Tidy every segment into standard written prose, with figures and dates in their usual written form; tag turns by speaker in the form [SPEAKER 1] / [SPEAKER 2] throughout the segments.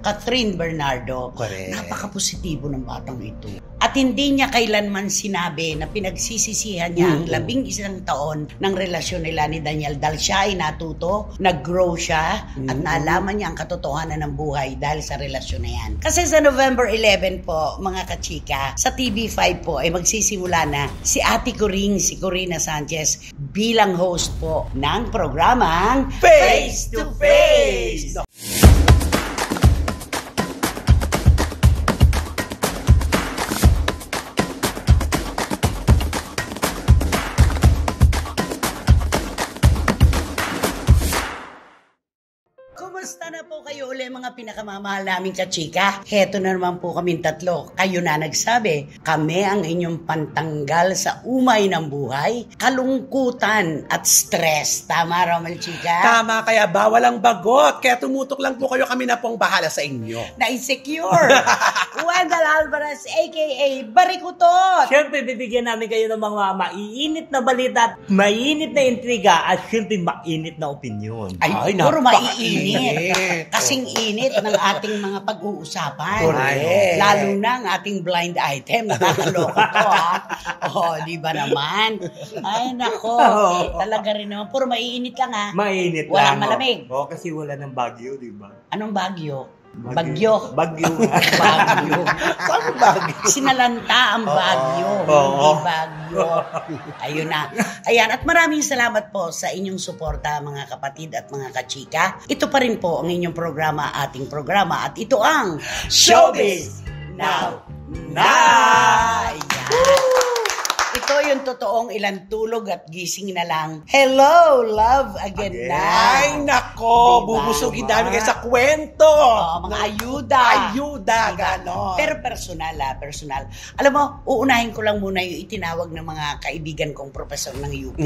[SPEAKER 1] Catherine Bernardo.
[SPEAKER 2] Correct.
[SPEAKER 1] Napaka-positibo ng batang ito. At hindi niya kailanman sinabi na pinagsisisihan niya ang 11 taon ng relasyon nila ni Daniel dahil siya ay natuto, nag-grow siya, at nalaman niya ang katotohanan ng buhay dahil sa relasyon na yan. Kasi sa November 11 po, mga kachika, sa TV5 po ay magsisimula na si Ate Coring, si Corina Sanchez, bilang host po ng programang
[SPEAKER 2] Face to Face!
[SPEAKER 1] Kumusta na po kayo uli mga pinakamamahal naming kachika? Heto na naman po kaming tatlo. Kayo na nagsabi, kami ang inyong pantanggal sa umay ng buhay, kalungkutan at stress. Tama, Romel Chika?
[SPEAKER 2] Tama, kaya bawal ang bagot. Kaya tumutok lang po kayo, kami na pong bahala sa inyo.
[SPEAKER 1] Na-insecure. Wendell Alvarez, a.k.a. Barikutot.
[SPEAKER 3] Siyempre, bibigyan namin kayo ng mga maiinit na balita at mainit na intriga at siyempre mainit na opinion.
[SPEAKER 1] Ay puro maiinit. Kasing init ng ating mga pag-uusapan.
[SPEAKER 2] Correct.
[SPEAKER 1] Lalo na ang ating blind item. Nakakaloko to, ha? Di ba naman? Ay, nako. Talaga rin naman. Puro maiinit lang, ha?
[SPEAKER 3] Mainit
[SPEAKER 1] Walang
[SPEAKER 3] lang.
[SPEAKER 1] malamig.
[SPEAKER 3] Kasi wala ng bagyo, di ba?
[SPEAKER 1] Anong bagyo? Bagyo.
[SPEAKER 3] Bagyo.
[SPEAKER 1] Bagyo.
[SPEAKER 2] Saan bagyo?
[SPEAKER 1] Sinalanta ang bagyo. Hindi bagyo. Ayun na. Ayan, at maraming salamat po sa inyong suporta, mga kapatid at mga kachika. Ito pa rin po ang inyong programa, ating programa. At ito ang
[SPEAKER 2] Showbiz
[SPEAKER 1] Now!
[SPEAKER 2] Na!
[SPEAKER 1] Ayan. Ito yung totoong ilang tulog at gising na lang. Hello, love again na.
[SPEAKER 2] Ay, nako.
[SPEAKER 1] Diba?
[SPEAKER 2] Bubusugin namin kayo sa kwento.
[SPEAKER 1] Mga ayuda.
[SPEAKER 2] Ayuda, ganon.
[SPEAKER 1] Pero personal, personal. Alam mo, uunahin ko lang muna yung itinawag ng mga kaibigan kong profesor ng UP.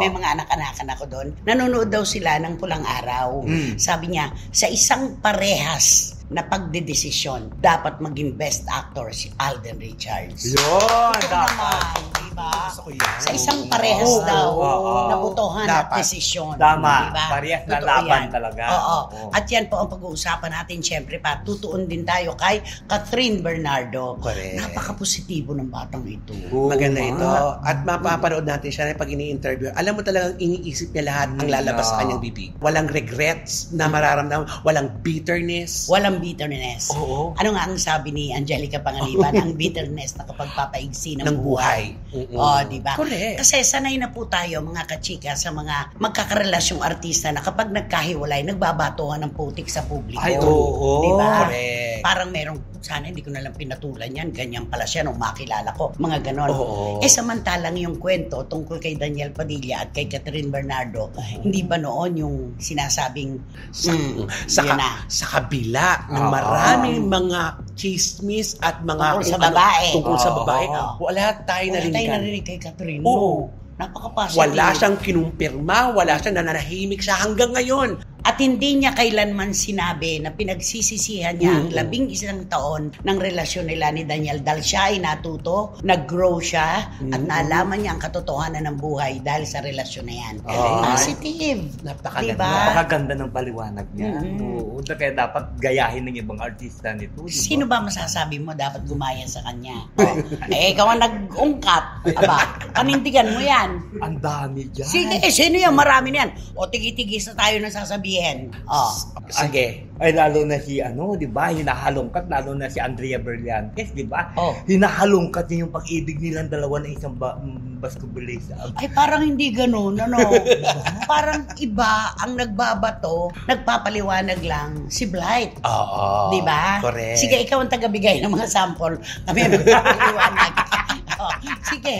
[SPEAKER 1] May mga anak-anakan ako doon. Nanonood daw sila ng Pulang Araw. Sabi niya, sa isang parehas na pagdedesisyon, dapat maging best actor si Alden Richards.
[SPEAKER 3] Yun,
[SPEAKER 1] Ito
[SPEAKER 3] dapat.
[SPEAKER 1] naman, diba?
[SPEAKER 2] Gusto ko yan.
[SPEAKER 1] Sa isang parehas daw na botohan at
[SPEAKER 2] Dapat.
[SPEAKER 1] desisyon.
[SPEAKER 3] Tama.
[SPEAKER 1] Diba?
[SPEAKER 3] Parehas na
[SPEAKER 1] Totoo
[SPEAKER 3] laban
[SPEAKER 1] yan.
[SPEAKER 3] talaga.
[SPEAKER 1] Oo.
[SPEAKER 3] Oo.
[SPEAKER 1] At yan po ang pag-uusapan natin. Siyempre pa, tutuon din tayo kay Catherine Bernardo.
[SPEAKER 2] Correct.
[SPEAKER 1] Napaka-positibo ng batang ito.
[SPEAKER 2] Maganda ito. At mapapanood natin siya pag ini-interview. Alam mo talagang iniisip niya lahat ang lalabas sa kanyang bibig. Walang regrets na mararamdaman. Walang bitterness.
[SPEAKER 1] Walang bitterness.
[SPEAKER 2] Oo.
[SPEAKER 1] Ano nga ang sabi ni Angelica Panganiban? Ang bitterness na kapag papaigsi ng buhay. Di ba?
[SPEAKER 2] Correct.
[SPEAKER 1] Kasi sanay na po tayo, mga kachika, sa mga magkakarelasyong artista na kapag nagkahiwalay, nagbabatuhan ng putik sa publiko.
[SPEAKER 2] Ay, oo.
[SPEAKER 1] Di ba?
[SPEAKER 2] Correct.
[SPEAKER 1] Parang merong, sana hindi ko na lang pinatulan yan, ganyan pala siya nung makilala ko. Mga ganon.
[SPEAKER 2] Oo.
[SPEAKER 1] Samantalang yung kwento tungkol kay Daniel Padilla at kay Catherine Bernardo, hindi ba noon yung sinasabing yun na.
[SPEAKER 2] Sa kabila ng maraming mga chismis at mga
[SPEAKER 1] Tungkol sa babae.
[SPEAKER 2] Tungkol sa babae.
[SPEAKER 1] Oo.
[SPEAKER 2] Wala tayong
[SPEAKER 1] Wala tayong
[SPEAKER 2] narinig.
[SPEAKER 1] narinig kay Catherine.
[SPEAKER 2] Oo.
[SPEAKER 1] Napaka-positive.
[SPEAKER 2] Wala siyang kinumpirma, wala siyang nananahimik siya hanggang ngayon.
[SPEAKER 1] At hindi niya kailanman sinabi na pinagsisisihan niya ang 11 taon ng relasyon nila ni Daniel dahil siya ay natuto, nag-grow siya, at nalaman niya ang katotohanan ng buhay dahil sa relasyon na yan. Positive.
[SPEAKER 2] Napakaganda.
[SPEAKER 1] Diba?
[SPEAKER 3] Napakaganda ng paliwanag niya. Oo. Kaya dapat gayahin ng ibang artista nito. Diba?
[SPEAKER 1] Sino ba masasabi mo dapat gumaya sa kanya? Ikaw ang nag-ungkat. Aba, panindigan mo yan.
[SPEAKER 3] Ang dami dyan.
[SPEAKER 1] Sige, sino yan? Marami na yan. O, tigi-tigis na tayo na sasabihin.
[SPEAKER 2] Sige.
[SPEAKER 3] Ay, lalo na si, di ba? Hinahalongkat, lalo na si Andrea Berliantes, di ba?
[SPEAKER 1] Oh.
[SPEAKER 3] Hinahalongkat niya yung pag-ibig nilang dalawa na isang basketballista.
[SPEAKER 1] Ay, parang hindi ganun, Parang iba ang nagbabato, nagpapaliwanag lang si Blight.
[SPEAKER 2] Oo.
[SPEAKER 1] Di ba?
[SPEAKER 2] Correct.
[SPEAKER 1] Sige, ikaw ang tagabigay ng mga sample. Kami ang magpapaliwanag. Sige,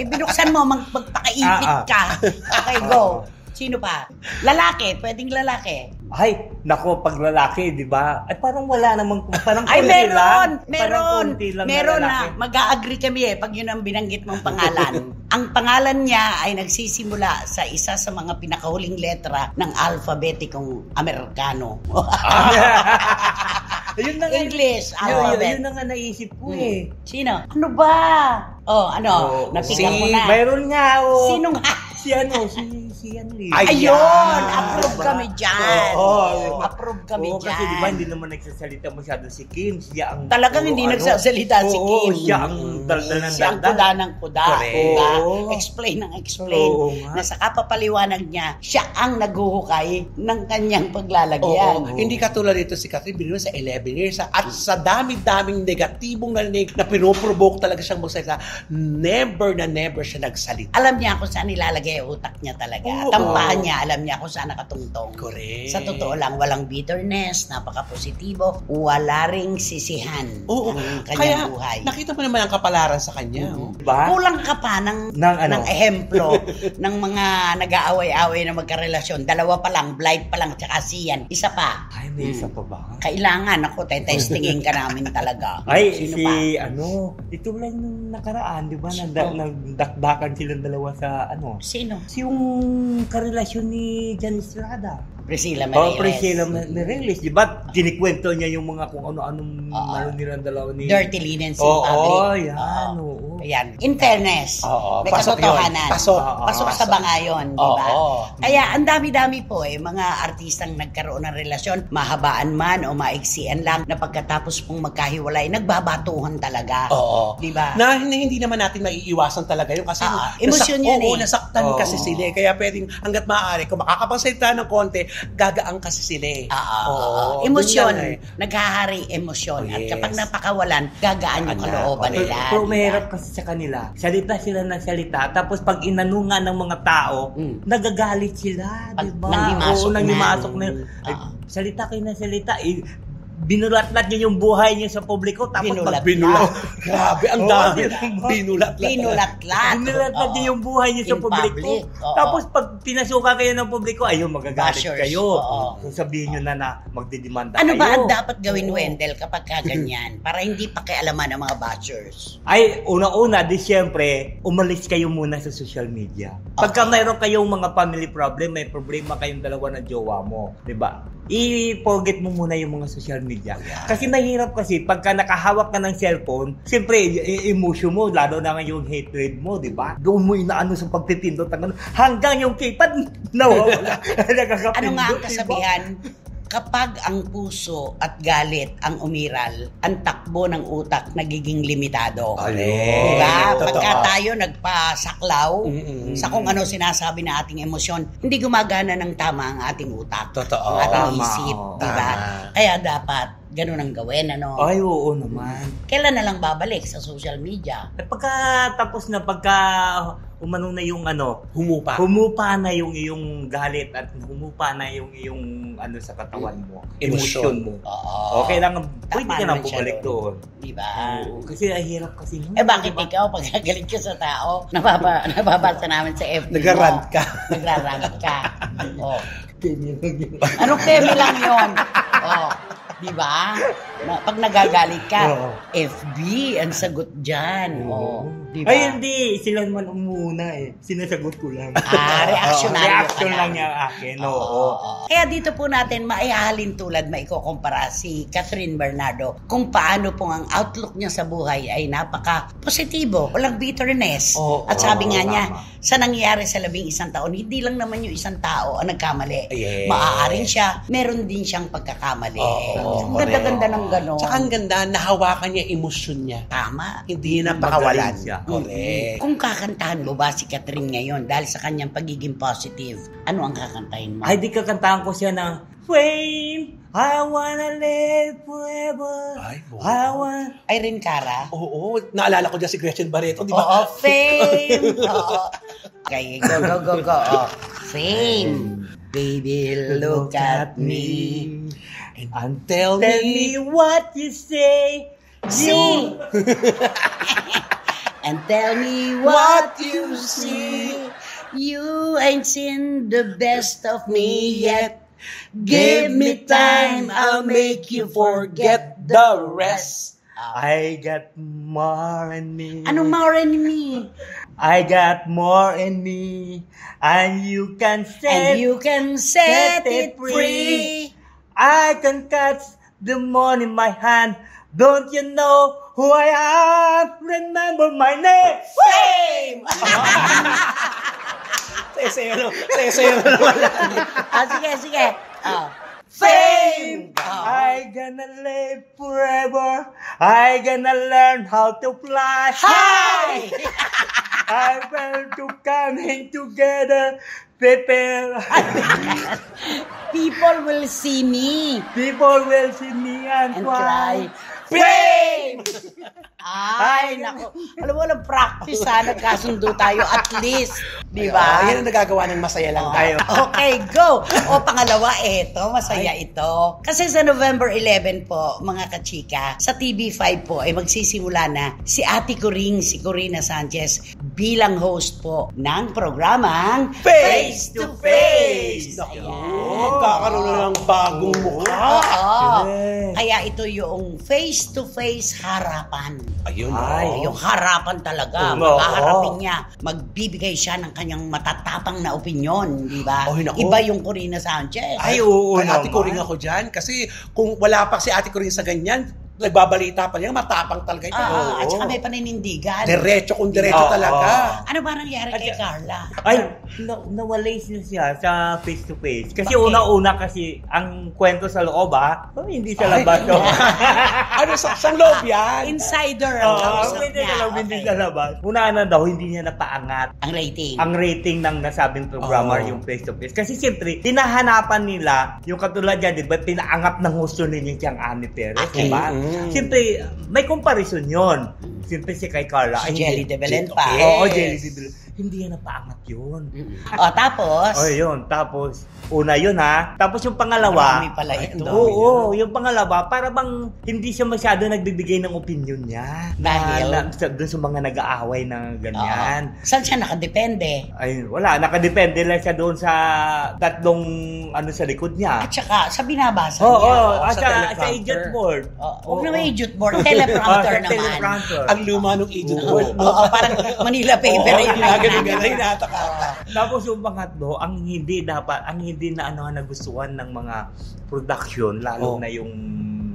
[SPEAKER 1] binuksan mo, magpakaipit ka. Okay, go. Sino pa? Lalaki, pwedeng lalaki.
[SPEAKER 3] Ay, nako, pag lalaki, di ba? Ay, parang wala namang, parang
[SPEAKER 1] Ay,
[SPEAKER 3] konti lang.
[SPEAKER 1] meron
[SPEAKER 3] Parang konti lang
[SPEAKER 1] meron
[SPEAKER 3] na
[SPEAKER 1] na.
[SPEAKER 3] lalaki.
[SPEAKER 1] Mag-a-agree kami pag yun ang binanggit mong pangalan. Ang pangalan niya ay nagsisimula sa isa sa mga pinakahuling letra ng alfabetikong Amerikano.
[SPEAKER 3] Yun na nga,
[SPEAKER 1] English,
[SPEAKER 3] yun
[SPEAKER 1] alphabet.
[SPEAKER 3] na nga naisip ko eh.
[SPEAKER 1] Sino? Ano ba? Napikan mo na.
[SPEAKER 3] Mayroon nga,
[SPEAKER 1] Sino nga?
[SPEAKER 3] Si Henry.
[SPEAKER 1] Ayun! Approve kami dyan.
[SPEAKER 3] Oo.
[SPEAKER 1] Approve kami dyan.
[SPEAKER 3] Kasi di ba hindi naman nagsasalita masyado si Kim. Siya ang...
[SPEAKER 1] Talagang hindi nagsasalita si Kim.
[SPEAKER 3] Siya ang daldal ng
[SPEAKER 1] Siya ang
[SPEAKER 3] daldal.
[SPEAKER 1] kuda ng kuda.
[SPEAKER 2] Correct.
[SPEAKER 1] Diba?
[SPEAKER 3] Oo.
[SPEAKER 1] Explain ng explain.
[SPEAKER 3] Oo nga.
[SPEAKER 1] Na sa kapapaliwanag niya, siya ang naghuhukay ng kanyang paglalagyan.
[SPEAKER 2] Oo. Hindi katulad dito si Catherine Binoy sa 11 years. At sa dami-daming negatibong narinig na pinoprovoke talaga siyang magsalita, never siya nagsalita.
[SPEAKER 1] Alam niya kung saan nilalagay ang utak niya talaga.
[SPEAKER 2] Oo.
[SPEAKER 1] Tampahan niya, alam niya kung saan nakatungtong.
[SPEAKER 2] Correct.
[SPEAKER 1] Sa totoo lang, walang bitterness, napaka-positibo, wala ring sisihan
[SPEAKER 2] Oo.
[SPEAKER 1] ang
[SPEAKER 2] Kaya
[SPEAKER 1] kanyang buhay.
[SPEAKER 2] nakita mo naman ang kapalaran sa kanya. Oh.
[SPEAKER 3] Diba?
[SPEAKER 1] Kulang ka pa ng ehemplo ng mga nag-aaway-aaway na magkarelasyon. Dalawa pa lang, blind pa lang, tsaka siyan. Isa pa.
[SPEAKER 3] Ay, may isa pa ba?
[SPEAKER 1] Kailangan ako, testingin ka namin talaga.
[SPEAKER 3] Ay,
[SPEAKER 1] Sino pa?
[SPEAKER 3] ito lang nung nakaraan, di ba? Nagdakdakan silang dalawa sa
[SPEAKER 1] Sino?
[SPEAKER 3] yung karelasyon ni Jan Estrada.
[SPEAKER 1] Priscilla Meireles.
[SPEAKER 3] Priscilla Meireles. Di ba? Kinikwento niya yung mga kung ano-anong nilang dalawa ni...
[SPEAKER 1] Dirty linens in public.
[SPEAKER 3] Yan.
[SPEAKER 1] Ayan. In fairness, may
[SPEAKER 2] Pasok
[SPEAKER 1] katotohanan.
[SPEAKER 2] yun. Pasok.
[SPEAKER 1] Pasok sa bangayon, di ba?
[SPEAKER 2] Oo.
[SPEAKER 1] Kaya ang dami-dami po mga artistang nagkaroon ng relasyon, mahabaan man o maiksian lang, na pagkatapos pong magkahiwalay, nagbabatuhan talaga.
[SPEAKER 2] Oo.
[SPEAKER 1] Di ba?
[SPEAKER 2] Na hindi naman natin maiiwasan talaga yun kasi
[SPEAKER 1] emosyon yan
[SPEAKER 2] nasaktan kasi sila. Kaya pwedeng hanggat maaari, kung makakapagsalita ng konti, gagaang kasi sila.
[SPEAKER 1] Emosyon. Naghahari emosyon. At kapag napakawalan, gagaan yung kalooban nila.
[SPEAKER 3] Pero mahirap kasi sa kanila. Salita sila ng salita. Tapos pag inanungan ng mga tao, nagagalit sila. Diba? Nangimasok na. Salita kayo ng salita. Binulat-lat niyo yung buhay niyo sa publiko. Tapos
[SPEAKER 2] Binulat. Grabe, ang dami. Binulat-lat.
[SPEAKER 3] Binulat-lat niyo yung buhay niyo sa publiko. Tapos pag pinasuka kayo ng publiko, ayun, magagalit kayo. Kung sabihin niyo na magdidemanda kayo.
[SPEAKER 1] Ano ba ang dapat gawin, Wendell, kapag kaganyan? Para hindi pakialaman ng mga bashers.
[SPEAKER 3] Ay, una-una, siyempre, umalis kayo muna sa social media. Pagka mayroon kayong mga family problem, may problema kayong dalawa ng jowa mo, di ba? I-forget mo muna yung mga social media. Kasi mahirap kasi, pagka nakahawak ka ng cellphone, siyempre, emotion mo, lalo na yung hatred mo, di ba? Doon mo inaano sa pagtitindot, hanggang yung keypad, nawawala.
[SPEAKER 1] Ano nga ang kasabihan? Kapag ang puso at galit ang umiral, ang takbo ng utak nagiging limitado. Diba? Pagka tayo nagpasaklaw sa kung ano sinasabi na ating emosyon, hindi gumagana ng tama ang ating utak.
[SPEAKER 2] Totoo.
[SPEAKER 1] Ang ating isip. Diba? Kaya dapat ganun ang gawin,
[SPEAKER 3] Ay, oo naman.
[SPEAKER 1] Kailan na lang babalik sa social media?
[SPEAKER 3] Pagka umano na yung humupa na yung iyong galit at humupa na yung iyong sa katawan mo, emotion mo. Okay lang, pwede ka na bumalik doon.
[SPEAKER 1] Diba?
[SPEAKER 3] Kasi hirap kasi.
[SPEAKER 1] Bakit ikaw, pag galit ka sa tao, nababasa namin sa FB mo.
[SPEAKER 2] Nagrarant ka.
[SPEAKER 1] Anong temi lang yun? Diba? Pag nagagalit ka, FB ang sagot dyan. Diba?
[SPEAKER 3] Ay, hindi. Sila naman umuna sinasagot ko lang.
[SPEAKER 1] Reaction
[SPEAKER 3] lang yung akin.
[SPEAKER 1] Kaya dito po natin maihahalin tulad, maikukumpara si Catherine Bernardo kung paano po ang outlook niya sa buhay ay napaka-positibo. Walang bitterness. At sabi nga niya, sa nangyayari sa 11 taon, hindi lang naman yung isang tao ang nagkamali. Maaaring siya, meron din siyang pagkakamali. Ang ganda-ganda ng gano'n.
[SPEAKER 2] Tsaka ang ganda, nahawakan niya emosyon niya.
[SPEAKER 1] Tama.
[SPEAKER 2] Hindi na pakawalan.
[SPEAKER 1] Correct. Kung kakantahan mo ba si Catherine ngayon dahil sa kanyang pagiging positive, ano ang kakantahin mo?
[SPEAKER 3] Ay, di kakantahan ko siya ng Fame, I wanna live forever.
[SPEAKER 1] Irene Cara?
[SPEAKER 2] Oo, naalala ko dyan si Gretchen Barreto, di ba?
[SPEAKER 1] Fame! Okay, go. Fame. Baby, look at me.
[SPEAKER 2] And tell
[SPEAKER 3] me what you say.
[SPEAKER 1] Sing! And tell me what you see. You ain't seen the best of me yet. Give me time, I'll make you forget the rest.
[SPEAKER 3] I got more in me.
[SPEAKER 1] Anong more in me?
[SPEAKER 3] I got more in me. And you can set
[SPEAKER 1] it free.
[SPEAKER 3] I can catch the money in my hand. Don't you know who I am? Remember my name.
[SPEAKER 1] Fame!
[SPEAKER 2] Sayo na naman.
[SPEAKER 1] Sige. Fame!
[SPEAKER 3] I gonna live forever. I gonna learn how to fly high. I want to come in together. Prepare.
[SPEAKER 1] People will see me
[SPEAKER 3] People will see me and
[SPEAKER 1] and
[SPEAKER 3] cry.
[SPEAKER 1] cry. Fame! Ay, nako. Alam mo, practice sana kasundo tayo at least. Di ba?
[SPEAKER 2] Yan ang nagagawa ng masaya lang tayo.
[SPEAKER 1] Okay, go! O pangalawa, masaya ito. Kasi sa November 11 po, mga kachika, sa TV5 po ay magsisimula na si Ate Coring, si Corina Sanchez, bilang host po ng programang
[SPEAKER 2] Face to Face!
[SPEAKER 1] Ayan.
[SPEAKER 2] Kakaroon na ng bagong mukha.
[SPEAKER 1] Oo.
[SPEAKER 3] Yes.
[SPEAKER 1] Kaya ito yung face-to-face harapan.
[SPEAKER 2] Ayun.
[SPEAKER 3] Ay.
[SPEAKER 1] Yung harapan talaga.
[SPEAKER 3] Oo.
[SPEAKER 1] Maghaharapin niya. Magbibigay siya ng kanyang matatapang na opinyon. Di ba?
[SPEAKER 2] Ay, naku.
[SPEAKER 1] Iba yung Corina Sanchez.
[SPEAKER 3] Ay, oo
[SPEAKER 2] Ay, Ate
[SPEAKER 3] naman.
[SPEAKER 2] Coring ako dyan. Kasi kung wala pa si Ate Coring sa ganyan, nagbabalita pa niya, matapang talaga ito.
[SPEAKER 1] At saka may paninindigan.
[SPEAKER 2] Diretso kung diretso
[SPEAKER 3] Oo.
[SPEAKER 2] talaga.
[SPEAKER 1] Ano ba nangyari kay Carla?
[SPEAKER 3] Ay, nawalay siya sa face-to-face. Kasi
[SPEAKER 1] Bakit?
[SPEAKER 3] una-una kasi, ang kwento sa loob hindi sa
[SPEAKER 2] Ay.
[SPEAKER 3] labas.
[SPEAKER 2] Ano, sa loob yan?
[SPEAKER 1] Insider ang kausap
[SPEAKER 3] Hindi
[SPEAKER 1] niya.
[SPEAKER 3] sa loob, hindi
[SPEAKER 1] Okay.
[SPEAKER 3] sa labas. Una daw, hindi niya napaangat
[SPEAKER 1] Ang rating.
[SPEAKER 3] ang rating ng nasabing programa
[SPEAKER 2] Oo.
[SPEAKER 3] yung face-to-face. Kasi siyempre, hinahanapan nila yung katulad yan, di ba, pinaangat ng gusto ninyo siyang Ani Perez,
[SPEAKER 1] Okay.
[SPEAKER 3] di ba? Siyempre, may comparison yon. Siyempre si kay Carla.
[SPEAKER 1] Si
[SPEAKER 3] ay,
[SPEAKER 1] Jelly
[SPEAKER 3] hindi.
[SPEAKER 1] de Belen
[SPEAKER 2] Yes.
[SPEAKER 1] pa.
[SPEAKER 3] Oo, Jelly de Belen. Hindi yan napaangat yun.
[SPEAKER 1] Tapos,
[SPEAKER 3] Yun. Tapos, una yun Tapos yung pangalawa,
[SPEAKER 1] marami pala ito.
[SPEAKER 3] Oo, yung pangalawa, para bang hindi siya masyado nagbibigay ng opinion niya.
[SPEAKER 1] Dahil?
[SPEAKER 3] Doon sa mga nag-aaway na ganyan.
[SPEAKER 1] Saan siya nakadepende?
[SPEAKER 3] Ay, wala. Nakadepende lang siya doon sa tatlong sa likod niya.
[SPEAKER 1] At saka, sa binabasa
[SPEAKER 3] Oo,
[SPEAKER 1] niya.
[SPEAKER 3] at
[SPEAKER 2] sa
[SPEAKER 3] sa
[SPEAKER 2] teleprompter.
[SPEAKER 3] agent board.
[SPEAKER 1] Huwag naman idiot board, teleprompter
[SPEAKER 3] Sa
[SPEAKER 1] naman.
[SPEAKER 3] teleprompter.
[SPEAKER 2] Ang luma ng agent
[SPEAKER 3] Oo.
[SPEAKER 2] board.
[SPEAKER 1] Oo, parang Manila paper.
[SPEAKER 2] Oo,
[SPEAKER 1] yun.
[SPEAKER 2] ginagano-gano, hinataka.
[SPEAKER 3] Tapos yung pangatlo, ang hindi na nagustuhan ng mga production, lalo
[SPEAKER 2] Oh.
[SPEAKER 3] na yung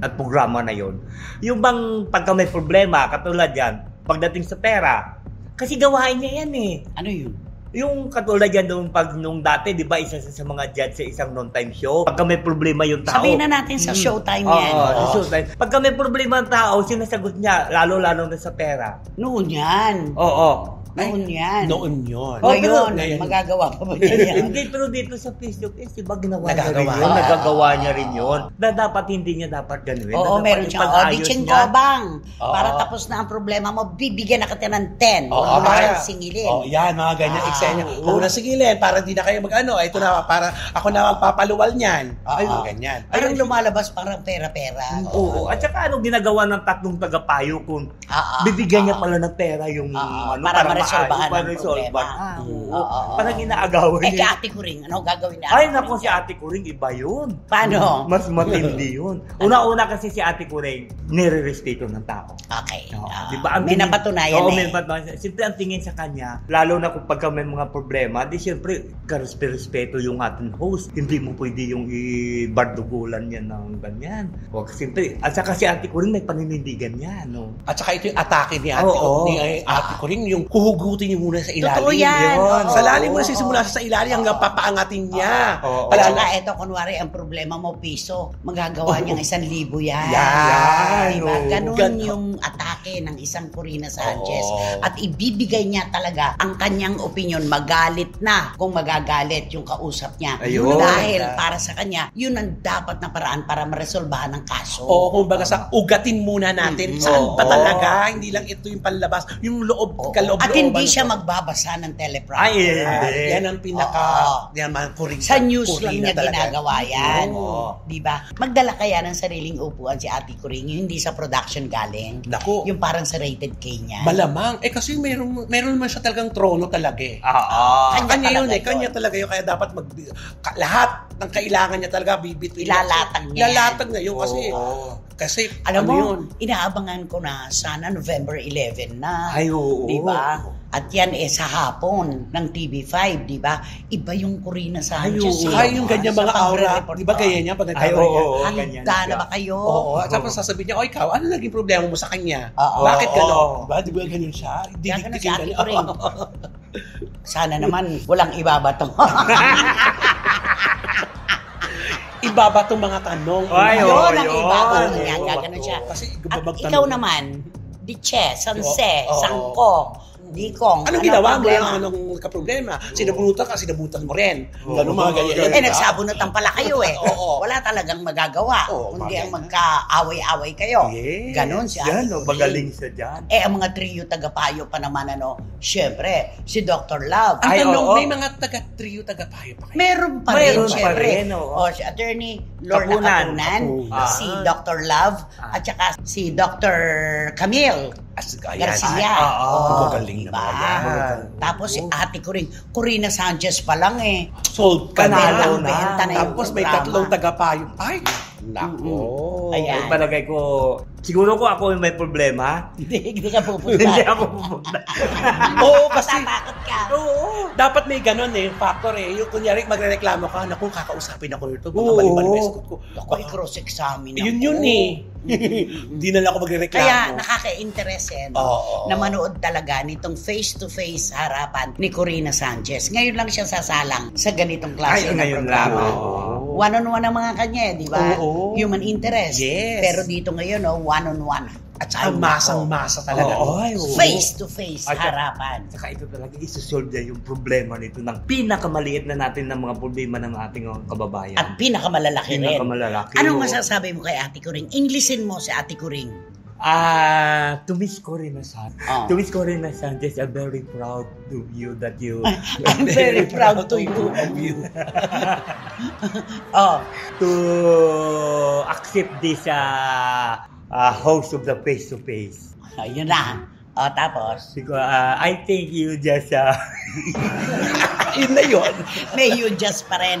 [SPEAKER 3] at programa na yon. Yung bang pagka may problema, katulad yan, pagdating sa pera, kasi gawain niya yan
[SPEAKER 1] Ano yun?
[SPEAKER 3] Yung katulad yan nung dati, di ba, isa sa mga judge sa isang non-time show, pagka may problema yung tao.
[SPEAKER 1] Sabihin na natin sa showtime yan.
[SPEAKER 3] Oo, sa showtime. Pagka may problema ang tao, sinasagot niya, lalo na sa pera.
[SPEAKER 1] Noon yan.
[SPEAKER 3] Oo.
[SPEAKER 1] Noon yan.
[SPEAKER 2] Noon yun.
[SPEAKER 1] Ngayon,
[SPEAKER 2] Ngayon.
[SPEAKER 1] magagawa pa ba niya yan?
[SPEAKER 3] Hindi, pero dito sa face-to-face, diba ginawa
[SPEAKER 2] Nagagawa.
[SPEAKER 3] niya rin yun? Nagagawa niya rin yun. Na dapat hindi niya dapat ganun.
[SPEAKER 1] Oo, meron siyang audition ko bang.
[SPEAKER 2] Oo.
[SPEAKER 1] Para tapos na ang problema mo, bibigyan na kita ng 10.
[SPEAKER 2] Oo,
[SPEAKER 1] Huwag mo
[SPEAKER 2] kaya.
[SPEAKER 1] siyang singilin.
[SPEAKER 2] Yan, mga ganyan eksena. Una sigilin, para di na kayo mag-ano. Ito na, para ako na magpapaluwal niyan. Ay, ganyan.
[SPEAKER 1] Parang lumalabas parang pera-pera.
[SPEAKER 3] Oo. At saka ginagawa ng tatlong tagapayo kung
[SPEAKER 1] Ah,
[SPEAKER 3] bibigyan niya pala ng pera yung
[SPEAKER 1] para ma-resolbahan ang
[SPEAKER 3] ma-resolbahan.
[SPEAKER 1] problema.
[SPEAKER 3] Oo. Parang inaagawan
[SPEAKER 1] kay
[SPEAKER 3] niya.
[SPEAKER 1] Ate Coring, ano gagawin na?
[SPEAKER 3] Ay, naku, si Ate Coring, iba yun.
[SPEAKER 1] Paano?
[SPEAKER 3] Mas matindi yun. Una-una kasi si Ate Coring, nire-respeto ng tao.
[SPEAKER 1] Okay.
[SPEAKER 3] Di ba?
[SPEAKER 1] May napatunayan
[SPEAKER 3] May
[SPEAKER 1] eh.
[SPEAKER 3] napatunayan. Siyempre, ang tingin sa kanya, lalo na kung pagka may mga problema, di siyempre, respeto yung ating host. Hindi mo pwede yung i-bardugulan niya ng ganyan. O, siyempre, at saka si Ate Coring, may paninindigan niya, no?
[SPEAKER 2] At saka ito yung atake ni Ate,
[SPEAKER 3] Oo.
[SPEAKER 2] ni Ate Coring, yung huhugutin niyo muna sa ilalim.
[SPEAKER 1] Totoo yan.
[SPEAKER 3] Yun.
[SPEAKER 2] Sa lalim mo na sisimula sa ilalim hanggang papaangatin niya.
[SPEAKER 3] Oo.
[SPEAKER 1] At
[SPEAKER 2] Pala,
[SPEAKER 1] saka eto, kunwari, ang problema mo, piso, magagawa niyang 1,000 yan.
[SPEAKER 2] Yan.
[SPEAKER 1] Diba? Ganun
[SPEAKER 2] Gan-
[SPEAKER 1] yung atake ng isang Corina Sanchez.
[SPEAKER 2] Oo.
[SPEAKER 1] At ibibigay niya talaga ang kanyang opinion. Magalit na kung magagalit yung kausap niya.
[SPEAKER 3] Ayun.
[SPEAKER 1] Dahil para sa kanya, yun ang dapat na paraan para maresolbahan ng kaso.
[SPEAKER 2] Oo, kumbaga sa ugatin muna natin. Saan ba talaga? Hindi lang ito yung panlabas. Yung loob, kaloob-looban.
[SPEAKER 1] At hindi siya
[SPEAKER 2] ko.
[SPEAKER 1] magbabasa ng teleprompter.
[SPEAKER 3] Ay, hindi.
[SPEAKER 2] Yan ang pinaka...
[SPEAKER 1] Oo.
[SPEAKER 2] Yan man, Coring.
[SPEAKER 1] Sa news lang
[SPEAKER 2] Corina
[SPEAKER 1] niya
[SPEAKER 2] talaga.
[SPEAKER 1] ginagawa yan.
[SPEAKER 3] Oo.
[SPEAKER 1] Di ba? Magdala kaya ng sariling upuan si Ate Coring, yung hindi sa production galing.
[SPEAKER 2] Naku.
[SPEAKER 1] Yung parang sa rated K niya.
[SPEAKER 2] Malamang. Kasi meron naman siya talagang trono talaga eh.
[SPEAKER 3] Oo.
[SPEAKER 1] Kanya
[SPEAKER 2] Kanya yun
[SPEAKER 1] talaga
[SPEAKER 2] eh. Kanya
[SPEAKER 1] yun.
[SPEAKER 2] talaga yun. Kaya dapat lahat ng kailangan niya talaga bibituin.
[SPEAKER 1] Ilalatag niya.
[SPEAKER 2] Ilalatag na yun kasi...
[SPEAKER 3] Oo.
[SPEAKER 2] Kasi
[SPEAKER 1] Alam mo,
[SPEAKER 2] yun?
[SPEAKER 1] inaabangan ko na sana November 11 na.
[SPEAKER 3] Ay, oo.
[SPEAKER 1] Di ba? At yan sa hapon ng TV5, di ba? Iba yung Corina Sanchez.
[SPEAKER 3] Ay, oo.
[SPEAKER 2] Ay, yung ganyan
[SPEAKER 1] Sa
[SPEAKER 2] mga aura.
[SPEAKER 1] pagre-report.
[SPEAKER 2] Di ba ganyan niya? Pag
[SPEAKER 3] Ay,
[SPEAKER 2] nagkakaroon
[SPEAKER 3] oo.
[SPEAKER 2] niya?
[SPEAKER 3] Ganyan
[SPEAKER 1] Handa na
[SPEAKER 3] siya.
[SPEAKER 1] ba kayo?
[SPEAKER 2] Oo. At tapos sasabihin niya, o ikaw, ano naging problema mo sa kanya?
[SPEAKER 1] Oo.
[SPEAKER 2] Bakit gano'n?
[SPEAKER 3] Oo.
[SPEAKER 2] Diba? Di ba ganyan siya?
[SPEAKER 1] Kaya ka na si
[SPEAKER 2] Didikdikin
[SPEAKER 1] Ate
[SPEAKER 2] ka
[SPEAKER 1] Coring.
[SPEAKER 2] niya.
[SPEAKER 1] Sana naman walang ibabato.
[SPEAKER 2] Ibaba tong mga tanong.
[SPEAKER 3] Ay,
[SPEAKER 1] Yun
[SPEAKER 3] oo,
[SPEAKER 1] ang
[SPEAKER 3] yun.
[SPEAKER 1] ibabato niya.
[SPEAKER 3] Oo.
[SPEAKER 1] Gaganon siya.
[SPEAKER 2] Kasi
[SPEAKER 1] At
[SPEAKER 2] gumabag
[SPEAKER 1] ikaw
[SPEAKER 2] tanong.
[SPEAKER 1] naman, Diche, Sanse,
[SPEAKER 2] Oo.
[SPEAKER 1] Sangko, Dikong.
[SPEAKER 2] Anong
[SPEAKER 1] ano
[SPEAKER 2] ginawa mo
[SPEAKER 1] problema?
[SPEAKER 2] lang anong kaproblema? Sinabunutan ka, sinabutan mo rin. Ganun mga ganyan.
[SPEAKER 1] Eh, nagsabunutan pala kayo eh.
[SPEAKER 2] Oo.
[SPEAKER 1] Wala talagang magagawa.
[SPEAKER 2] Oo,
[SPEAKER 1] Kundi ang
[SPEAKER 2] magaling.
[SPEAKER 1] magka-away-away kayo.
[SPEAKER 2] Yes.
[SPEAKER 1] Ganon si
[SPEAKER 3] Yan,
[SPEAKER 1] Ate
[SPEAKER 3] oh,
[SPEAKER 1] Corinne.
[SPEAKER 3] magaling siya dyan.
[SPEAKER 1] Eh, ang mga trio tagapayo pa naman, syempre, si Dr. Love.
[SPEAKER 2] Ang
[SPEAKER 3] Ay,
[SPEAKER 2] tanong,
[SPEAKER 3] oo.
[SPEAKER 2] may mga taga-trio, taga-payo pa kayo.
[SPEAKER 1] Meron pa
[SPEAKER 3] Meron
[SPEAKER 1] rin,
[SPEAKER 3] pa
[SPEAKER 1] syempre.
[SPEAKER 3] rin, oo.
[SPEAKER 1] Si Attorney Lorna
[SPEAKER 3] Kapunan.
[SPEAKER 1] Kapunan,
[SPEAKER 2] Kapunan.
[SPEAKER 1] si Dr. Love, at saka si Dr. Camille Garcia.
[SPEAKER 3] Oo.
[SPEAKER 2] Magaling
[SPEAKER 1] diba?
[SPEAKER 2] naman yan.
[SPEAKER 1] Tapos si ate ko rin, Corina Sanchez pa lang eh.
[SPEAKER 2] Sold ka
[SPEAKER 3] Panalo
[SPEAKER 2] na.
[SPEAKER 3] na.
[SPEAKER 1] Benta na yung
[SPEAKER 2] Tapos may
[SPEAKER 1] programa.
[SPEAKER 2] tatlong taga-payo. Ay, nako.
[SPEAKER 1] Ayan.
[SPEAKER 3] Palagay ko, siguro ko ako yung may problema.
[SPEAKER 1] Hindi ka pupunta.
[SPEAKER 3] Hindi ako pupunta.
[SPEAKER 2] Oo, kasi
[SPEAKER 1] Matatakot ka.
[SPEAKER 2] Oo, dapat may ganun eh, factor eh. Yung kunyari magrereklamo ka, naku, kakausapin ako nito,
[SPEAKER 3] Oo.
[SPEAKER 2] mga baliban ko.
[SPEAKER 1] Ako, i-cross-examine ako.
[SPEAKER 2] Yun eh. Hindi na lang ako magrereklamo.
[SPEAKER 1] Kaya nakaka-interest
[SPEAKER 2] Oo.
[SPEAKER 1] na manood talaga nitong face-to-face harapan ni Corina Sanchez. Ngayon lang siya sasalang sa ganitong klase
[SPEAKER 3] Ay,
[SPEAKER 1] ng
[SPEAKER 3] ngayon
[SPEAKER 1] programa.
[SPEAKER 3] lang, oo.
[SPEAKER 1] One-on-one ang mga kanya, di ba?
[SPEAKER 2] Oo.
[SPEAKER 1] Human interest.
[SPEAKER 2] Yes.
[SPEAKER 1] Pero dito ngayon, one-on-one.
[SPEAKER 2] At saka masang-masa talaga.
[SPEAKER 3] Oo, ay, oo.
[SPEAKER 1] Face-to-face
[SPEAKER 3] At-
[SPEAKER 1] harapan.
[SPEAKER 3] Saka ito talaga isusolve niya yung problema nito ng pinakamaliit na natin ng mga problema ng ating kababayan.
[SPEAKER 1] At pinakamalalaki rin.
[SPEAKER 3] Pinakamalalaki.
[SPEAKER 1] Anong
[SPEAKER 3] oo.
[SPEAKER 1] masasabi mo kay Ate Kuring? Englishin mo si Ate Kuring.
[SPEAKER 3] To Miss Corina Sanchez.
[SPEAKER 1] Oh.
[SPEAKER 3] To Miss Corina Sanchez, I'm very proud of you that you
[SPEAKER 1] I'm very proud to you. Oh,
[SPEAKER 3] to accept this host of the face-to-face.
[SPEAKER 1] yun na. Oh, tapos,
[SPEAKER 3] Because I think you just
[SPEAKER 2] Yun na yun.
[SPEAKER 1] may you just pa rin.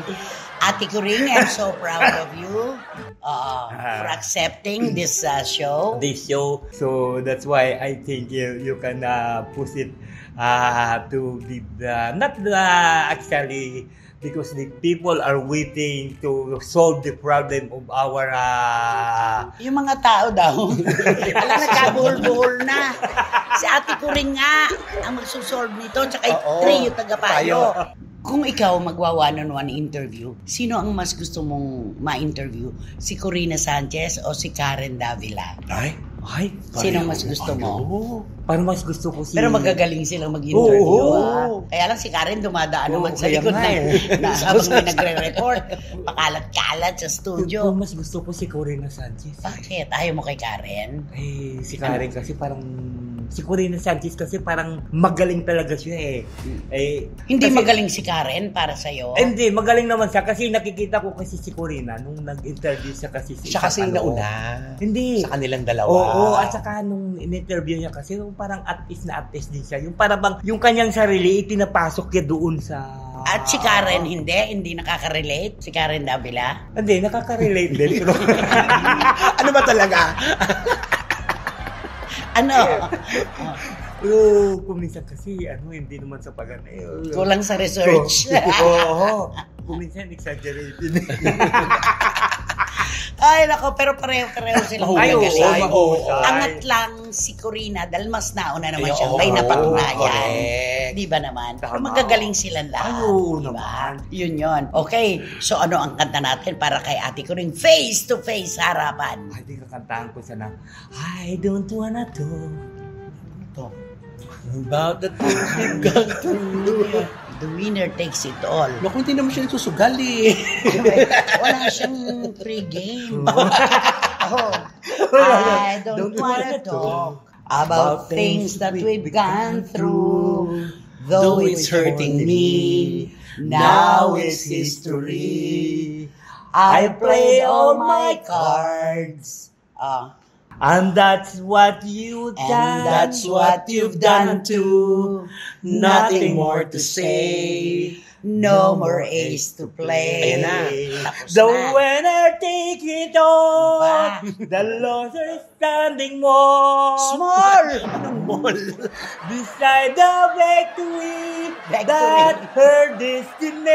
[SPEAKER 1] Ate Kuring, I'm so proud of you for accepting this show.
[SPEAKER 3] this show. So that's why I think you can push it to the not actually because the people are waiting to solve the problem of our
[SPEAKER 1] Yung mga tao daw, alam, nagkabuhol-buhol na. Si Ate Kuring nga ang magsusolve nito, tsaka yung
[SPEAKER 2] Oo.
[SPEAKER 1] trio tagapayo.
[SPEAKER 2] Tayo.
[SPEAKER 1] Kung ikaw magwa-one-on-one interview, sino ang mas gusto mong ma-interview? Si Corina Sanchez o si Karen Davila?
[SPEAKER 2] Ay,
[SPEAKER 1] Sino mas gusto mo?
[SPEAKER 3] parang mas gusto ko si
[SPEAKER 1] Pero magagaling silang mag-interview.
[SPEAKER 3] Oo.
[SPEAKER 1] Kaya lang si Karen dumadaan
[SPEAKER 3] Oo,
[SPEAKER 1] naman sa
[SPEAKER 3] kaya
[SPEAKER 1] likod
[SPEAKER 3] nga
[SPEAKER 1] na habang may nagre-report. Pakalat-kalat sa studio.
[SPEAKER 3] Mas gusto ko si Corina Sanchez.
[SPEAKER 1] Bakit? Ayaw mo kay Karen?
[SPEAKER 3] Si Karen kasi parang si Corina Sanchez kasi parang magaling talaga siya
[SPEAKER 1] Hindi
[SPEAKER 3] kasi-
[SPEAKER 1] magaling si Karen para sa'yo?
[SPEAKER 3] Hindi, magaling naman siya kasi nakikita ko kasi si Corina nung nag-interview siya kasi
[SPEAKER 2] Siya kasi yung nauna.
[SPEAKER 3] Hindi.
[SPEAKER 2] Sa kanilang dalawa.
[SPEAKER 3] Oo, at saka nung in-interview niya kasi yung parang artist din siya. Yung parang bang, yung kanyang sarili ipinapasok niya doon sa...
[SPEAKER 1] At si Karen, hindi nakaka-relate? Si Karen Davila?
[SPEAKER 3] Hindi, nakaka-relate din. Pero,
[SPEAKER 2] Ano ba talaga?
[SPEAKER 1] Ano?
[SPEAKER 3] pero kuminsan kasi, hindi naman sa pag
[SPEAKER 1] Kulang sa research.
[SPEAKER 3] Oo. Kuminsan exaggerated.
[SPEAKER 1] Ay, nako, pero pareho-pareho silang
[SPEAKER 3] Ay, oo,
[SPEAKER 1] magagaling.
[SPEAKER 3] mahusay.
[SPEAKER 1] Angat lang si Corina dahil mas nauna naman
[SPEAKER 2] Ay,
[SPEAKER 1] siya.
[SPEAKER 2] oo,
[SPEAKER 1] May napatunayan.
[SPEAKER 2] correct.
[SPEAKER 1] Di ba naman? Pero
[SPEAKER 3] Tama.
[SPEAKER 1] magagaling silang lahat.
[SPEAKER 3] Ay, oo
[SPEAKER 1] di ba?
[SPEAKER 3] naman.
[SPEAKER 1] Yun. Okay, so ano ang kanta natin para kay Ate Kuring? Face-to-face harapan.
[SPEAKER 3] Ay, di kakantahan ko siya na, I don't wanna talk
[SPEAKER 2] About the things we've got to do.
[SPEAKER 1] The winner takes it all.
[SPEAKER 2] Naku, hindi naman siya nagsusugal eh.
[SPEAKER 1] Wala siyang pre-game. Oh, I don't wanna talk about things that we've gone through. Though it's hurting me, now it's history. I played all my cards.
[SPEAKER 3] And that's what you've done.
[SPEAKER 1] And that's what you've done too. Nothing more to say. No more ace to play.
[SPEAKER 2] Ayan na.
[SPEAKER 1] Tapos
[SPEAKER 3] The
[SPEAKER 1] na.
[SPEAKER 3] winner take it all. The loser is standing more.
[SPEAKER 1] Small!
[SPEAKER 2] Mall.
[SPEAKER 3] Beside the victory
[SPEAKER 1] Victory.
[SPEAKER 3] that her destiny.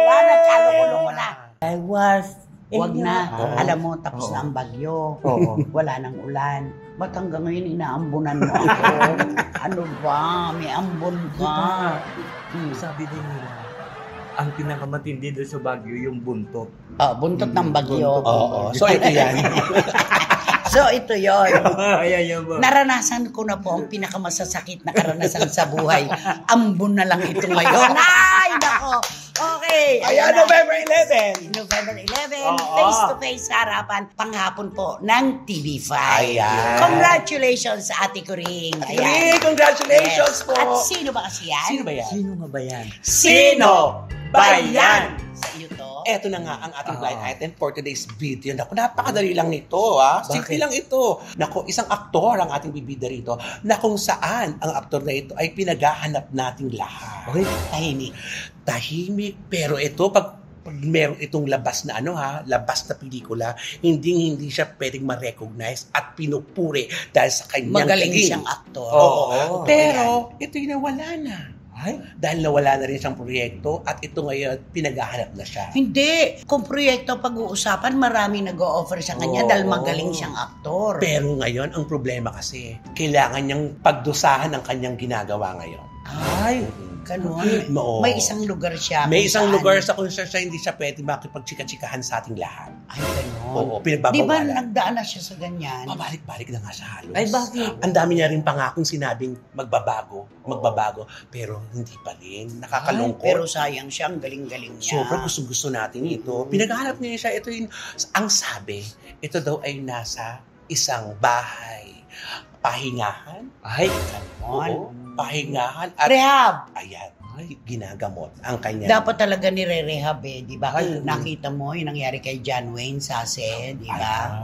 [SPEAKER 1] Wala na, tsalo kulong wala.
[SPEAKER 3] I was
[SPEAKER 1] Huwag na.
[SPEAKER 3] Oo.
[SPEAKER 1] Alam mo, tapos
[SPEAKER 3] Oo.
[SPEAKER 1] na ang bagyo.
[SPEAKER 3] Oo.
[SPEAKER 1] Wala nang ulan. Ba't hanggang ngayon inaambunan mo ako? Ano ba? May ambon ka.
[SPEAKER 3] Sabi din nila, ang pinakamatindi doon sa Baguio, yung buntot.
[SPEAKER 1] Buntot ng bagyo.
[SPEAKER 2] Oo. So, ito yan.
[SPEAKER 1] So, ito yon.
[SPEAKER 3] Ayan ba?
[SPEAKER 1] Naranasan ko na po ang pinakamasasakit na karanasan sa buhay. Ambon na lang ito ngayon. Ay, nako. Okay.
[SPEAKER 2] Ayan,
[SPEAKER 1] na.
[SPEAKER 2] November 11.
[SPEAKER 1] November 11,
[SPEAKER 3] Oo.
[SPEAKER 1] face-to-face sa harapan, panghapon po ng TV5.
[SPEAKER 2] Ayan.
[SPEAKER 1] Congratulations sa Ate Kuring.
[SPEAKER 2] Hey, congratulations po.
[SPEAKER 1] At sino ba kasi yan?
[SPEAKER 2] Sino ba yan?
[SPEAKER 3] Sino nga ba yan?
[SPEAKER 2] Sino ba yan?
[SPEAKER 1] Sa iyo to?
[SPEAKER 2] Eto na nga ang ating
[SPEAKER 3] Oo.
[SPEAKER 2] blind item for today's video. Naku, napakadali lang nito, ha? Simple
[SPEAKER 3] Bakit?
[SPEAKER 2] lang ito. Naku, isang aktor ang ating bibida rito na kung saan ang aktor na ito ay pinaghahanap nating lahat.
[SPEAKER 3] Okay.
[SPEAKER 1] Tahimik.
[SPEAKER 2] Tahimik, pero ito, pag meron itong labas na labas na pelikula, hindi siya pwedeng ma-recognize at pinupuri dahil sa kanyang
[SPEAKER 1] Magaling
[SPEAKER 2] galing.
[SPEAKER 1] siyang aktor.
[SPEAKER 2] Oo. Pero, ito'y nawala na.
[SPEAKER 3] Ay,
[SPEAKER 2] Dahil nawala na rin siyang proyekto at ito ngayon, pinaghahanap na siya.
[SPEAKER 1] Hindi. Kung proyekto pag-uusapan, marami nag-o-offer sa kanya
[SPEAKER 3] Oo.
[SPEAKER 1] dahil magaling siyang aktor.
[SPEAKER 2] Pero ngayon, ang problema kasi, kailangan niyang pagdusahan ang kanyang ginagawa ngayon.
[SPEAKER 3] ay.
[SPEAKER 1] Ganun.
[SPEAKER 2] Oo.
[SPEAKER 1] May isang lugar siya.
[SPEAKER 2] May
[SPEAKER 1] kung
[SPEAKER 2] isang
[SPEAKER 1] saan-
[SPEAKER 2] lugar sa kung siya hindi siya pwede makipagchika-chikahan sa ating lahat.
[SPEAKER 1] Ay, ganun.
[SPEAKER 2] Oo,
[SPEAKER 1] Di ba
[SPEAKER 2] pinagbabawalan.
[SPEAKER 1] nagdaan na siya sa ganyan?
[SPEAKER 2] Pabalik-balik na nga siya halos.
[SPEAKER 3] Ay, bakit?
[SPEAKER 2] Ang dami niya rin pangakong sinabing magbabago, pero hindi pa rin. Nakakalungkot.
[SPEAKER 1] Pero sayang siya, ang galing-galing niya.
[SPEAKER 2] Sobrang gusto natin ito. Pinaghahanap niya siya. Ito yung, ang sabi, ito daw ay nasa isang bahay. Pahingahan.
[SPEAKER 3] Ay,
[SPEAKER 2] Oo. Pahingahan. At,
[SPEAKER 1] Rehab.
[SPEAKER 2] ayan, ginagamot ang kanya.
[SPEAKER 1] Dapat talaga nire-rehab di ba?
[SPEAKER 3] Ay,
[SPEAKER 1] Nakita mo yung nangyari kay John Wayne Sase, di ba?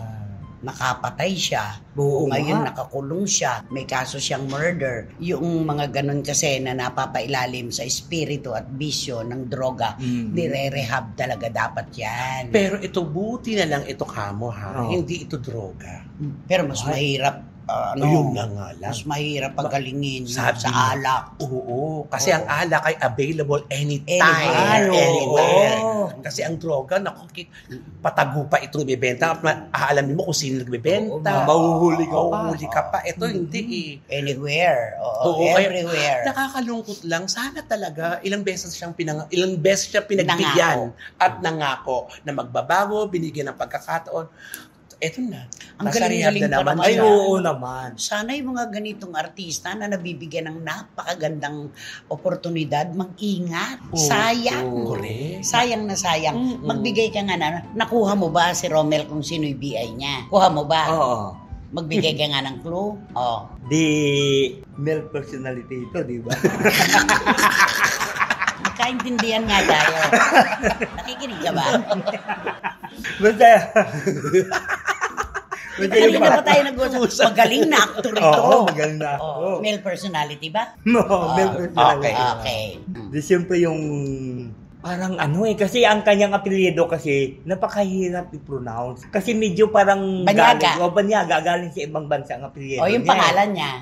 [SPEAKER 1] Nakapatay siya.
[SPEAKER 3] Oo
[SPEAKER 1] Ngayon
[SPEAKER 3] nga.
[SPEAKER 1] nakakulong siya. May kaso siyang murder. Yung mga ganun kasi na napapailalim sa espiritu at bisyo ng droga, nire-rehab talaga dapat yan.
[SPEAKER 2] Pero ito, buti na lang ito kamo ha.
[SPEAKER 3] Oo.
[SPEAKER 2] Hindi ito droga.
[SPEAKER 1] Pero mas mahirap,
[SPEAKER 2] Ayun na nga lang.
[SPEAKER 1] mas mahirap pagalingin
[SPEAKER 2] Sabi
[SPEAKER 1] sa
[SPEAKER 2] niya.
[SPEAKER 1] alak.
[SPEAKER 2] Oo. Kasi ang alak ay available anytime.
[SPEAKER 1] Anywhere,
[SPEAKER 2] Anywhere.
[SPEAKER 3] oo.
[SPEAKER 2] Kasi ang droga, patago pa itong ibebenta. Aalamin mo kung sino nagbebenta.
[SPEAKER 3] Oo, mahuhuli ka pa.
[SPEAKER 2] Mahuhuli ka pa. Ito hindi eh.
[SPEAKER 1] Anywhere.
[SPEAKER 2] Oo,
[SPEAKER 1] Everywhere.
[SPEAKER 2] Nakakalungkot lang. Sana talaga ilang beses siya pinagbigyan at nangako na magbabago, binigyan ng pagkakataon. Eto na.
[SPEAKER 1] Ang
[SPEAKER 2] Nasa rehab
[SPEAKER 1] galing-galing
[SPEAKER 2] na
[SPEAKER 1] pa
[SPEAKER 2] naman
[SPEAKER 1] naman
[SPEAKER 3] Ay,
[SPEAKER 2] siya.
[SPEAKER 3] oo naman.
[SPEAKER 1] Sana yung mga ganitong artista na nabibigyan ng napakagandang oportunidad, mag-ingat.
[SPEAKER 2] Oo,
[SPEAKER 1] Sayang.
[SPEAKER 2] correct.
[SPEAKER 1] Sayang na sayang.
[SPEAKER 2] Mm-mm.
[SPEAKER 1] Magbigay ka nga na, nakuha mo ba si Romel kung sino'y BI niya? Kuha mo ba?
[SPEAKER 3] Oo.
[SPEAKER 1] Magbigay ka nga ng clue? Oh.
[SPEAKER 3] Di male personality ito, di ba?
[SPEAKER 1] Magkaintindihan nga tayo. Nakikinig ka ba?
[SPEAKER 3] Basta,
[SPEAKER 1] Kanina pa tayo nag-usap. Magaling na actor ito.
[SPEAKER 3] Oo, magaling na ako.
[SPEAKER 1] Oh, male personality ba?
[SPEAKER 3] No, male personality.
[SPEAKER 1] Okay.
[SPEAKER 3] Di siyempre yung parang kasi ang kanyang apelyido kasi napakahirap i-pronounce. Kasi medyo parang
[SPEAKER 1] Banyaga.
[SPEAKER 3] Banyaga, galing sa ibang bansa ang apelyido
[SPEAKER 1] O, yung
[SPEAKER 3] niya.
[SPEAKER 1] pangalan niya.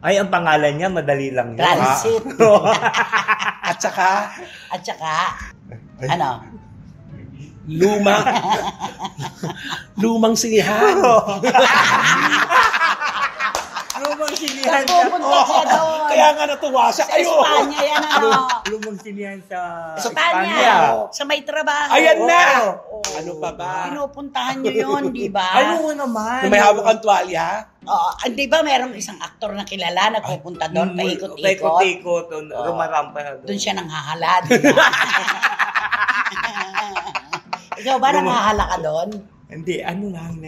[SPEAKER 3] Ay, ang pangalan niya, madali lang yun.
[SPEAKER 1] Transit.
[SPEAKER 2] At saka,
[SPEAKER 1] At saka, ano?
[SPEAKER 2] lumang sinihan.
[SPEAKER 3] Lumang sinihan siya.
[SPEAKER 1] Pupunta siya doon.
[SPEAKER 2] Kaya nga natuwa siya.
[SPEAKER 1] Sa Espanya yan, ano?
[SPEAKER 3] Lumang sinihan sa
[SPEAKER 1] Espanya. Sa may trabaho.
[SPEAKER 2] Ayan na!
[SPEAKER 1] Oo.
[SPEAKER 2] Ano pa ba?
[SPEAKER 1] Pinupuntahan niyo yun, di ba?
[SPEAKER 3] Ay, oo naman.
[SPEAKER 2] Kung may hawak ang tuwalya,
[SPEAKER 1] Di ba merong isang aktor na kilala nagpupunta doon, paikot-ikot?
[SPEAKER 3] Paikot-ikot. Rumarampa.
[SPEAKER 1] Doon siya nanghahala, di ba? Ikaw ba nanghahala ka doon?
[SPEAKER 3] Hindi, nang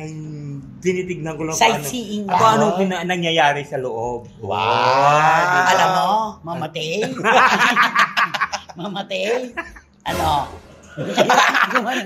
[SPEAKER 3] tinitignan ko lang
[SPEAKER 1] Sightseeing lang.
[SPEAKER 3] kung anong nangyayari sa loob.
[SPEAKER 2] Wow.
[SPEAKER 1] Alam mo, mamatay. Mamatay. Ano?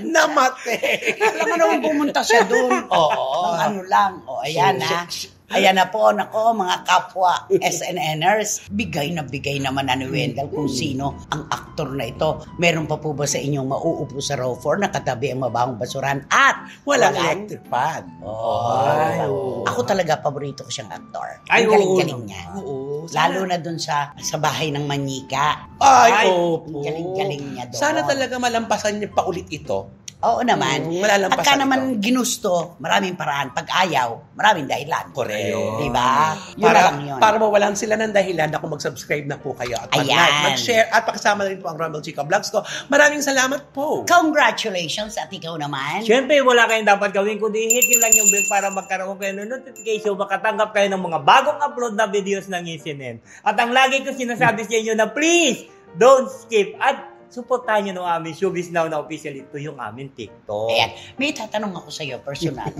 [SPEAKER 2] namatay.
[SPEAKER 1] Alam mo naman pumunta siya doon. Oo. Ano lang. O, ayan na. Ayan na po, nako, mga kapwa SNNers. Bigay naman na ni Wendell kung sino ang aktor na ito. Meron pa po ba sa inyong mauupo sa row 4 na katabi ang mabahong basuran at
[SPEAKER 2] Walang electric fan.
[SPEAKER 1] Oh. Ako talaga, paborito ko siyang aktor.
[SPEAKER 3] Ay,
[SPEAKER 1] Ang galing-galing
[SPEAKER 3] oo.
[SPEAKER 1] niya.
[SPEAKER 2] Oo.
[SPEAKER 1] Lalo na doon sa bahay ng Manika.
[SPEAKER 2] Ay,
[SPEAKER 1] Ay,
[SPEAKER 2] opo.
[SPEAKER 1] ang galing-galing niya doon.
[SPEAKER 2] Sana talaga malampasan niya pa ulit ito.
[SPEAKER 1] Oo naman.
[SPEAKER 2] Malalampasan
[SPEAKER 1] Pagka
[SPEAKER 2] ito.
[SPEAKER 1] naman ginusto, maraming paraan. Pag ayaw, maraming dahilan.
[SPEAKER 2] Correct.
[SPEAKER 1] Diba? Yun na lang yun.
[SPEAKER 2] Para mawalan sila ng dahilan na kung mag-subscribe na po kayo at mag-like,
[SPEAKER 1] Ayan.
[SPEAKER 2] mag-share at pakisama rin po ang Romel Chica Vlogs ko. Maraming salamat po.
[SPEAKER 1] Congratulations at ikaw naman.
[SPEAKER 3] Siyempre, wala kayong dapat gawin kundi hit nyo lang yung bell para magkaroon kayo ng notification, makatanggap kayo ng mga bagong upload na videos ng Isinen. At ang lagi ko sinasabi sa inyo na please, don't skip at supportahan nyo ng aming Showbiz Now na official. Ito yung aming TikTok.
[SPEAKER 1] Ayan, may tatanong ako sa iyo, personal.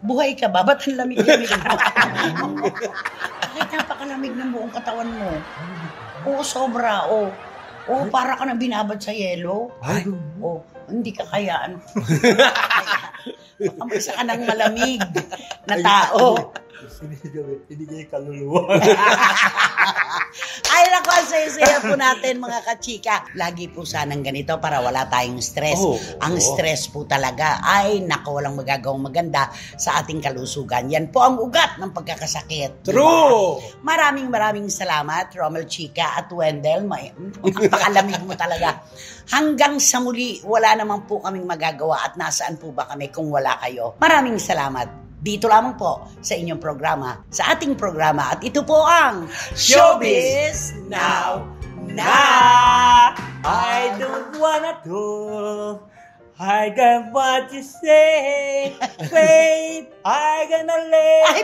[SPEAKER 1] Buhay ka ba? Ba't ang lamig-lamig mo? Bakit napakalamig ng buong katawan mo? Oo, sobra. Oo, para ka na binabad sa yelo.
[SPEAKER 2] Ay.
[SPEAKER 1] Oo, hindi ka kayaan. Baka isa ka ng malamig na tao.
[SPEAKER 3] Hindi kayo kaluluwa.
[SPEAKER 1] Ay, naku, ang saya-saya po natin mga kachika. Lagi po sanang ganito para wala tayong stress. Ang stress po talaga ay naku, walang magagawang maganda sa ating kalusugan. Yan po ang ugat ng pagkakasakit.
[SPEAKER 2] True!
[SPEAKER 1] Maraming salamat, Romel Chica at Wendell. Ang pakalamig mo talaga. Hanggang sa muli, wala naman po kaming magagawa at nasaan po ba kami kung wala kayo. Maraming salamat. Dito lamang po sa inyong programa, sa ating programa. At ito po ang
[SPEAKER 2] Showbiz Now
[SPEAKER 3] Na! I don't wanna talk. I got what you say. Wait, I gonna let.
[SPEAKER 1] Ay,